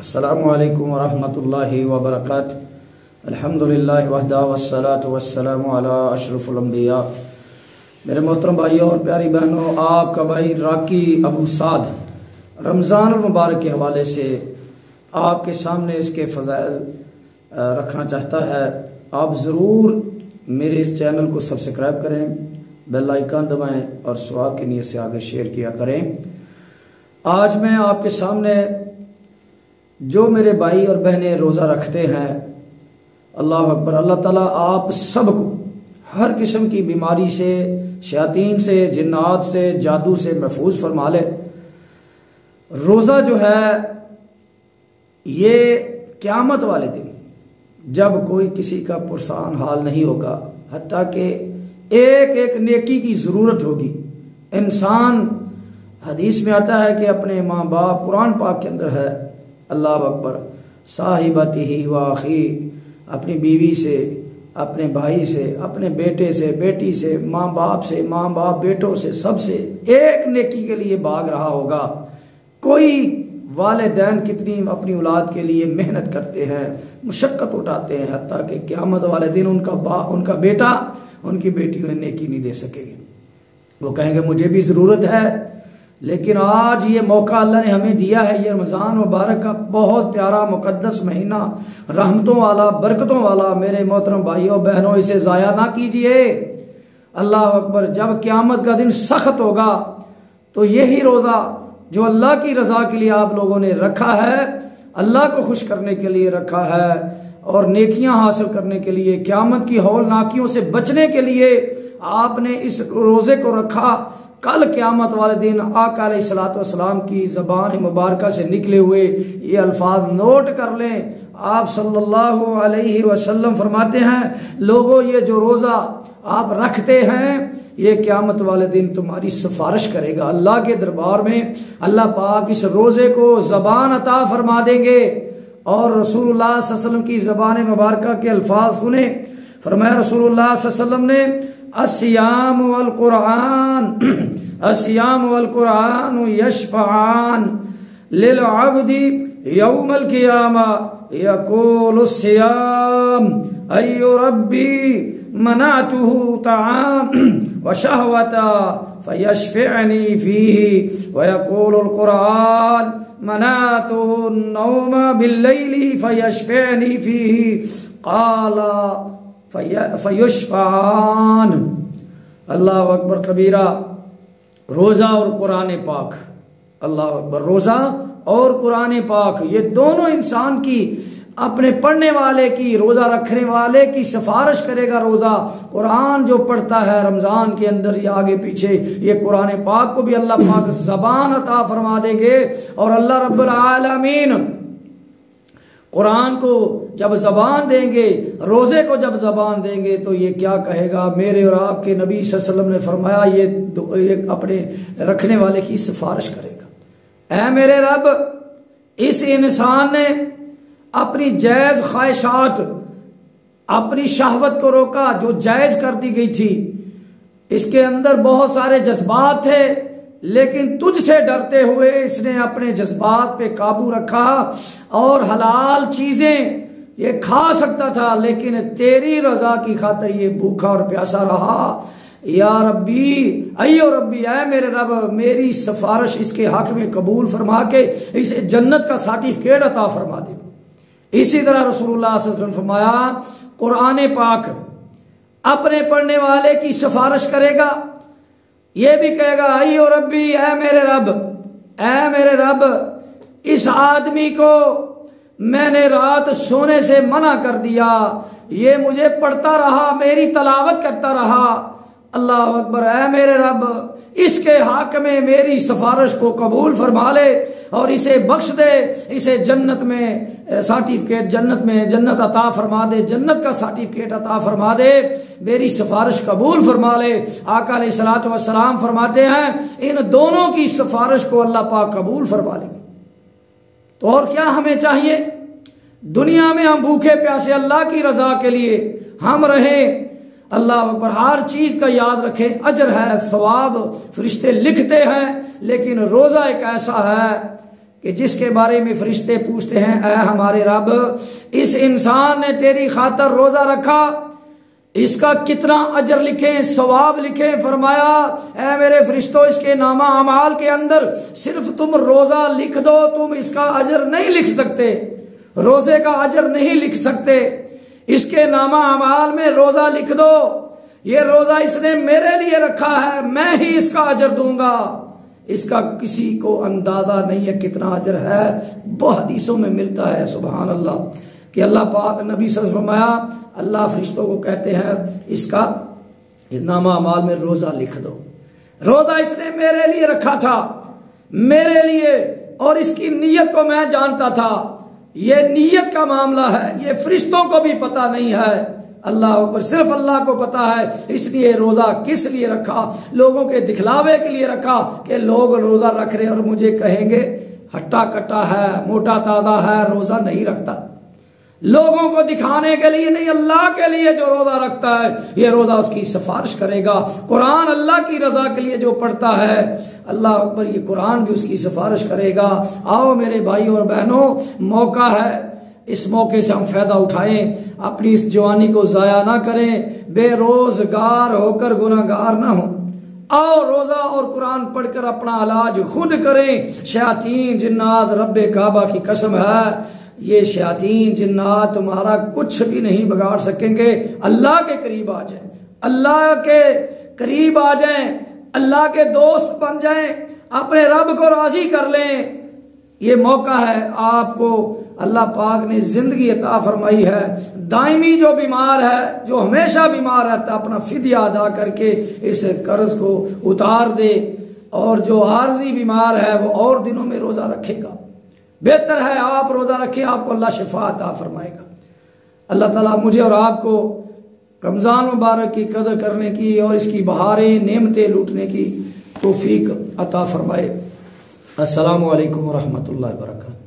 अस्सलामु अलैकुम वरहमतुल्लाहि वबरकातुहू। अल्हम्दुलिल्लाहि वहदा वस्सलातु वस्सलामु अला अशरफुल अंबिया। मेरे मोहतरम भाइयों और प्यारी बहनों, आपका भाई राकी अबू साद रमज़ान मुबारक के हवाले से आपके सामने इसके फ़ज़ाइल रखना चाहता है। आप ज़रूर मेरे इस चैनल को सब्सक्राइब करें, बेल आइकन दबाएं और सवाब की नीयत से आगे शेयर किया करें। आज मैं आपके सामने जो मेरे भाई और बहनें रोज़ा रखते हैं, अल्लाह अकबर, अल्लाह ताला आप सबको हर किस्म की बीमारी से, शयातीन से, जिन्नात से, जादू से महफूज फरमा ले। रोज़ा जो है ये क़यामत वाले दिन जब कोई किसी का पुरसान हाल नहीं होगा, हत्ता कि एक एक नेकी की ज़रूरत होगी। इंसान, हदीस में आता है कि अपने माँ बाप, कुरान पाक के अंदर है, अल्लाह अकबर, साहिबतिही व आखी, अपनी बीवी से, अपने भाई से, अपने बेटे से, बेटी से, माँ बाप बेटों से, सबसे एक नेकी के लिए भाग रहा होगा। कोई वालिदैन कितनी अपनी औलाद के लिए मेहनत करते हैं, मुशक्कत उठाते हैं, हत्ता कि क़यामत वाले दिन उनका बेटा, उनकी बेटी उन्हें नेकी नहीं दे सकेगी। वो कहेंगे मुझे भी ज़रूरत है, लेकिन आज ये मौका अल्लाह ने हमें दिया है। ये रमज़ान मुबारक का बहुत प्यारा मुकद्दस महीना, रहमतों वाला, बरकतों वाला। मेरे मोहतरम भाइयों बहनों, इसे ज़ाया ना कीजिए। अल्लाह अकबर, जब क़यामत का दिन सख्त होगा तो यही रोज़ा जो अल्लाह की रज़ा के लिए आप लोगों ने रखा है, अल्लाह को खुश करने के लिए रखा है और नेकियां हासिल करने के लिए, क़यामत की हौलनाकियों से बचने के लिए आपने इस रोज़े को रखा। कल क़यामत वाले दिन आका अलैहिस्सलातु वस्सलाम की ज़बान मुबारक से निकले हुए ये अल्फाज नोट कर लें। आप सल्लल्लाहु अलैहि वसल्लम फरमाते हैं, लोगों ये जो रोज़ा आप रखते हैं ये क़यामत वाले दिन तुम्हारी सिफारिश करेगा अल्लाह के दरबार में। अल्लाह पाक इस रोज़े को ज़बान अता फरमा देंगे। और रसूलुल्लाह सल्लल्लाहु अलैहि वसल्लम की ज़बान मुबारक के अल्फाज सुने। फरमाया रसूलुल्लाह सल्लल्लाहु अलैहि वसल्लम ने, अस्सियाम वल कुरान, अस्सियाम वल कुरान यशफ़आन लिल अब्दी यौमल क़ियामा यक़ूलु सियाम अय्यु रब्बी मनातुहु तआम व शहवता फयशफ़अनी फ़ीही व यक़ूलुल कुरान मनातुहु नौम बिल्लैली फयशफ़अनी फ़ीही क़ाला फयुशफ़ान। अल्लाह अकबर कबीरा। रोज़ा और कुरान पाक, अल्लाह अकबर, रोज़ा और कुरान पाक ये दोनों इंसान की, अपने पढ़ने वाले की, रोज़ा रखने वाले की सिफारिश करेगा। रोज़ा कुरान जो पढ़ता है रमज़ान के अंदर या आगे पीछे, ये कुरान पाक को भी अल्लाह पाक ज़बान अता फरमा देंगे। और अल्लाह रब्बुल आलमीन कुरान को जब ज़बान देंगे, रोज़े को जब ज़बान देंगे, तो ये क्या कहेगा? मेरे और आपके नबी सल्लल्लाहु अलैहि वसल्लम ने फरमाया ये अपने रखने वाले की सिफारिश करेगा। ऐ मेरे रब, इस इंसान ने अपनी जायज़ ख्वाहिशात, अपनी शहवत को रोका जो जायज़ कर दी गई थी। इसके अंदर बहुत सारे जज्बात थे, लेकिन तुझसे डरते हुए इसने अपने जज्बात पे काबू रखा और हलाल चीजें ये खा सकता था, लेकिन तेरी रजा की खातिर ये भूखा और प्यासा रहा। या रब्बी, अय्यो रब्बी, ऐ मेरे रब, मेरी सिफारिश इसके हक में कबूल फरमा के इसे जन्नत का सर्टिफिकेट अता फरमा दे। इसी तरह रसूलुल्लाह सल्लल्लाहु अलैहि वसल्लम फरमाया, कुरान पाक अपने पढ़ने वाले की सिफारिश करेगा। ये भी कहेगा, अय्यो रब्बी, ऐ मेरे रब, ऐ मेरे रब, इस आदमी को मैंने रात सोने से मना कर दिया, ये मुझे पढ़ता रहा, मेरी तलावत करता रहा। अल्लाह अकबर, ऐ मेरे रब, इसके हक में मेरी सिफारिश को कबूल फरमा ले और इसे बख्श दे, इसे जन्नत में सर्टिफिकेट, जन्नत अता फरमा दे, जन्नत का सर्टिफिकेट अता फरमा दे, मेरी सिफारिश कबूल फरमा ले। आका अलैहिस्सलातु वस्सलाम फरमाते हैं, इन दोनों की सिफारिश को अल्लाह पाक कबूल फरमा लेंगे। तो और क्या हमें चाहिए? दुनिया में हम भूखे प्यासे अल्लाह की रजा के लिए हम रहें। अल्लाह अकबर, हर चीज का याद रखें, अजर है, सवाब फरिश्ते लिखते हैं। लेकिन रोजा एक ऐसा है कि जिसके बारे में फरिश्ते पूछते हैं, ऐ हमारे रब, इस इंसान ने तेरी खातर रोजा रखा, इसका कितना अजर लिखें, सवाब लिखें। फरमाया, ऐ मेरे फरिश्तों, इसके नामा अमाल के अंदर सिर्फ तुम रोजा लिख दो, तुम इसका अजर नहीं लिख सकते, रोजे का अजर नहीं लिख सकते। इसके नामा अमाल में रोजा लिख दो, ये रोजा इसने मेरे लिए रखा है, मैं ही इसका अजर दूंगा। इसका किसी को अंदाजा नहीं है कितना अजर है। बहुत हदीसों में मिलता है, सुभान अल्लाह, कि अल्लाह पाक नबी सल्लल्लाहु अलैहि वसल्लम फरमाया, अल्लाह फरिश्तों को कहते हैं इसका नामा अमाल में रोजा लिख दो। रोजा इसने मेरे लिए रखा था, मेरे लिए, और इसकी नीयत को मैं जानता था। ये नीयत का मामला है, ये फरिश्तों को भी पता नहीं है, अल्लाह पर सिर्फ अल्लाह को पता है। इसलिए रोजा किस लिए रखा? लोगों के दिखलावे के लिए रखा, कि लोग रोजा रख रहे और मुझे कहेंगे हट्टा कट्टा है, मोटा ताजा है, रोजा नहीं रखता। लोगों को दिखाने के लिए नहीं, अल्लाह के लिए जो रोजा रखता है, ये रोजा उसकी सिफारिश करेगा। कुरान अल्लाह की रजा के लिए जो पढ़ता है, अल्लाह अकबर, ये कुरान भी उसकी सिफारिश करेगा। आओ मेरे भाई और बहनों, मौका है, इस मौके से हम फायदा उठाएं, अपनी इस जवानी को जाया ना करें, बेरोजगार होकर गुनाहगार ना हो। आओ रोजा और कुरान पढ़कर अपना इलाज खुद करें। शयातीन जिन्नात, रब्बे काबा की कसम है, ये शयातीन जिन्नात तुम्हारा कुछ भी नहीं बिगाड़ सकेंगे। अल्लाह के करीब आ जाएं, अल्लाह के करीब आ जाएं, अल्लाह के दोस्त बन जाएं, अपने रब को राजी कर लें। ये मौका है आपको, अल्लाह पाक ने जिंदगी अता फरमाई है। दायमी जो बीमार है, जो हमेशा बीमार रहता है, अपना फिदिया अदा करके इस कर्ज को उतार दे, और जो आर्जी बीमार है वो और दिनों में रोजा रखेगा। बेहतर है आप रोजा रखें, आपको अल्लाह शिफा अता फरमाएगा। अल्लाह ताला मुझे और आपको रमजान मुबारक की कदर करने की और इसकी बहारें नेमतें लूटने की तौफीक अता फरमाए। अस्सलामु अलैकुम व रहमतुल्लाहि व बरकातहू।